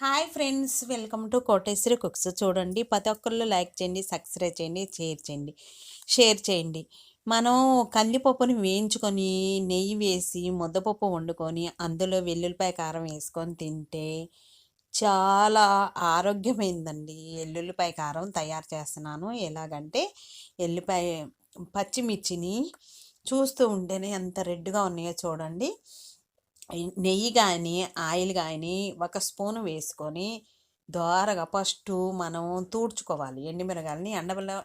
Hi friends, welcome to Koteswari cooks. చూడండి, ప్రతి ఒక్కళ్ళు లైక్ చేయండి, సబ్స్క్రైబ్ చేయండి, షేర్ చేయండి. మనం కందిపప్పుని వేయించుకొని నెయ్యి వేసి ముద్దపప్పు వండుకొని అందులో వెల్లుల్లిపాయ కారం వేసుకొని తింటే చాలా ఆరోగ్యమైందండి. ఎల్లుల్లిపాయ కారం తయారు చేస్తున్నాను. ఎలాగంటే ఎల్లిపాయ పచ్చిమిర్చిని చూస్తూ ఉంటేనే ఎంత రెడ్గా ఉన్నాయో చూడండి. నెయ్యి కానీ ఆయిల్ కానీ ఒక స్పూన్ వేసుకొని దోరగా ఫస్ట్ మనం తూడ్చుకోవాలి. ఎండుమిరగాయలని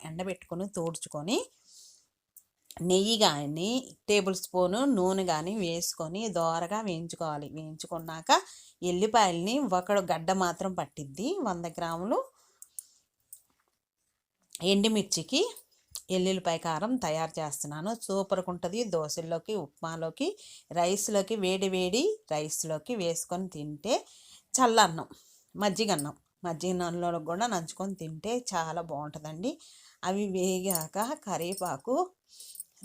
ఎండబెట్టుకొని తూడ్చుకొని నెయ్యి కానీ టేబుల్ స్పూను నూనె కానీ వేసుకొని దోరగా వేయించుకోవాలి. వేయించుకున్నాక ఎల్లిపాయలని ఒక గడ్డ మాత్రం పట్టిద్ది. 100 గ్రాములు ఎండుమిర్చికి ఎల్లుల్లిపాయ కారం తయారు చేస్తున్నాను. సూపర్గా ఉంటుంది. దోశల్లోకి, ఉప్మాలోకి, రైస్లోకి, వేడి వేడి రైస్లోకి వేసుకొని తింటే, చల్లన్నం, మజ్జిగన్నంలో కూడా నంచుకొని తింటే చాలా బాగుంటుందండి. అవి వేగాక కరివేపాకు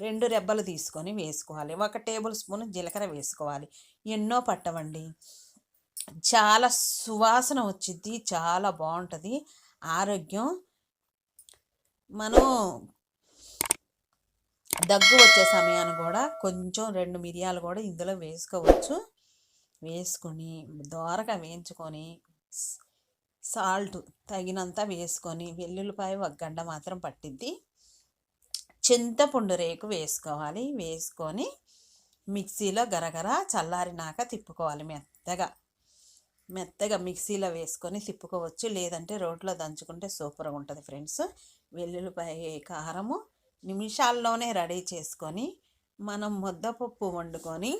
2 రెబ్బలు తీసుకొని వేసుకోవాలి. 1 టేబుల్ స్పూన్ జీలకర్ర వేసుకోవాలి. ఎన్నో పట్టవండి, చాలా సువాసన వచ్చిద్ది, చాలా బాగుంటుంది. ఆరోగ్యం. మనం దగ్గు వచ్చే సమయాన్ని కూడా కొంచెం 2 మిరియాలు కూడా ఇందులో వేసుకోవచ్చు. వేసుకొని దోరగా వేయించుకొని సాల్ట్ తగినంత వేసుకొని వెల్లుల్లిపాయ 1 గంట మాత్రం పట్టిద్ది. చింతపండు రేకు వేసుకోవాలి. వేసుకొని మిక్సీలో గరగర చల్లారినాక తిప్పుకోవాలి. మెత్తగా మిక్సీలో వేసుకొని తిప్పుకోవచ్చు, లేదంటే రోట్లో దంచుకుంటే సూపర్గా ఉంటుంది ఫ్రెండ్స్. వెల్లుల్లిపాయ కారము నిమిషాల్లోనే రెడీ చేసుకొని మనం ముద్దపప్పు వండుకొని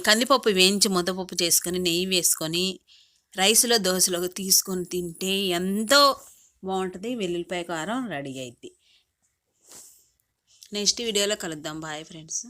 కందిపప్పు వేయించి ముద్దపప్పు చేసుకొని నెయ్యి వేసుకొని రైస్లో దోశలో తీసుకొని తింటే ఎంతో బాగుంటుంది. వెల్లుల్లిపాయ కారం రెడీ అయింది. నెక్స్ట్ వీడియోలో కలుద్దాం. Bye friends.